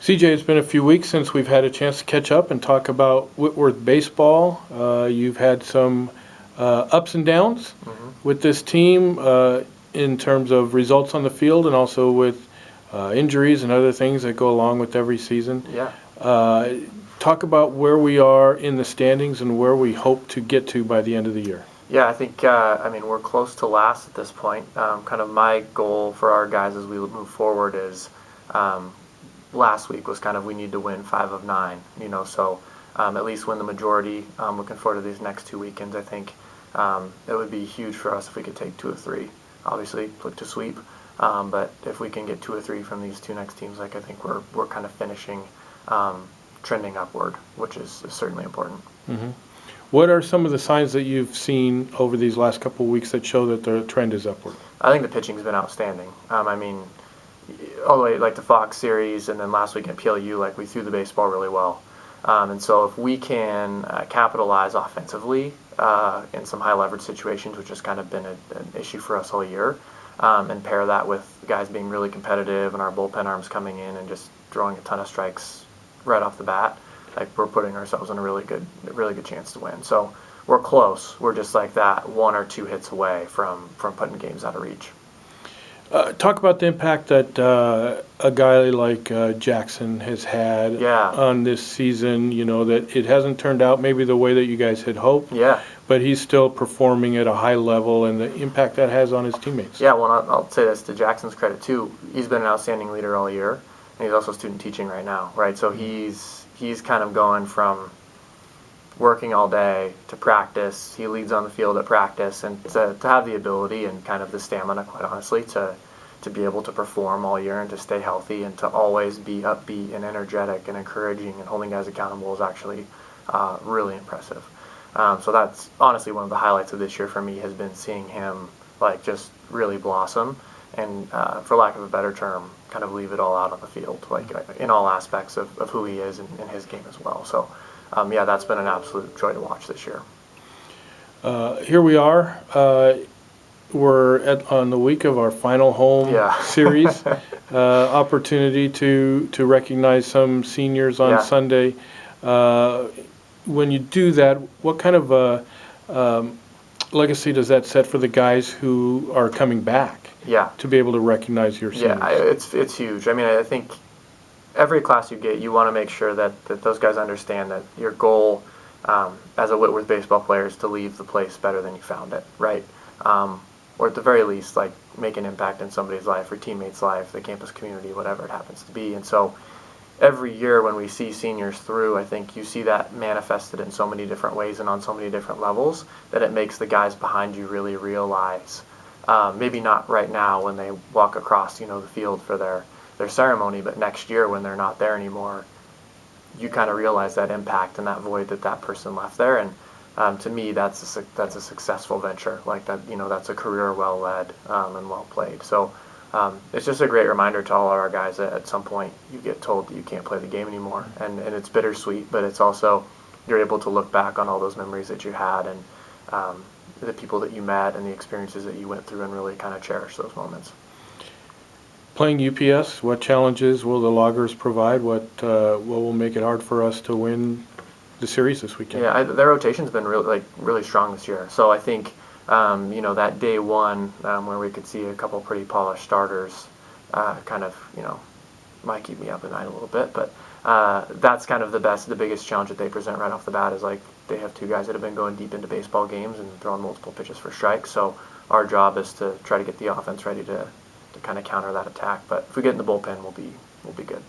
CJ, it's been a few weeks since we've had a chance to catch up and talk about Whitworth baseball. You've had some ups and downs with this team in terms of results on the field and also with injuries and other things that go along with every season. Yeah. Talk about where we are in the standings and where we hope to get to by the end of the year. Yeah, I think, we're close to last at this point. Kind of my goal for our guys as we move forward is last week was kind of we need to win 5 of 9, so at least win the majority. Looking forward to these next 2 weekends. I think it would be huge for us if we could take 2 of 3. Obviously, look to sweep, but if we can get 2 or 3 from these 2 next teams, I think we're kind of finishing trending upward, which is certainly important. Mm-hmm. What are some of the signs that you've seen over these last couple of weeks that show that the trend is upward? I think the pitching's been outstanding. All the way like the Fox series and then last week at PLU, we threw the baseball really well. And so if we can capitalize offensively in some high leverage situations, which has kind of been an issue for us all year, and pair that with guys being really competitive and our bullpen arms coming in and just throwing a ton of strikes right off the bat, we're putting ourselves in a really good chance to win. So we're close. We're just like that 1 or 2 hits away from putting games out of reach. Talk about the impact that a guy like Jackson has had on this season. That it hasn't turned out maybe the way that you guys had hoped. Yeah. But he's still performing at a high level, and the impact that has on his teammates. Yeah, well, I'll say this to Jackson's credit too. He's been an outstanding leader all year, and he's also student teaching right now, right? So he's kind of going from working all day to practice. He leads on the field at practice, and to have the ability and kind of the stamina, quite honestly, to be able to perform all year and to stay healthy and to always be upbeat and energetic and encouraging and holding guys accountable is actually really impressive. So that's honestly one of the highlights of this year for me, has been seeing him just really blossom and, for lack of a better term, kind of leave it all out on the field, in all aspects of who he is and his game as well. So that's been an absolute joy to watch this year. Here we are. We're on the week of our final home series. Opportunity to recognize some seniors on Sunday. When you do that, what kind of legacy does that set for the guys who are coming back? Yeah. To be able to recognize your seniors. Yeah, it's huge. I think every class you get, you want to make sure that those guys understand that your goal as a Whitworth baseball player is to leave the place better than you found it, right? Or at the very least, make an impact in somebody's life or teammates' life, the campus community, whatever it happens to be. And so every year when we see seniors through, I think you see that manifested in so many different ways and on so many different levels that it makes the guys behind you really realize, maybe not right now when they walk across, the field for their ceremony, but next year when they're not there anymore, you kind of realize that impact and that void that person left there. And to me, that's a successful venture. That's a career well led and well played. So it's just a great reminder to all of our guys that at some point you get told that you can't play the game anymore, and it's bittersweet, but it's also you're able to look back on all those memories that you had and the people that you met and the experiences that you went through and really kind of cherish those moments. Playing UPS, what challenges will the Loggers provide? What will make it hard for us to win the series this weekend? Yeah, their rotation's been really strong this year. So I think that day one where we could see a couple pretty polished starters might keep me up at night a little bit, but that's kind of the biggest challenge that they present right off the bat is they have 2 guys that have been going deep into baseball games and throwing multiple pitches for strikes. So our job is to try to get the offense ready to kind of counter that attack. But if we get in the bullpen, we'll be good.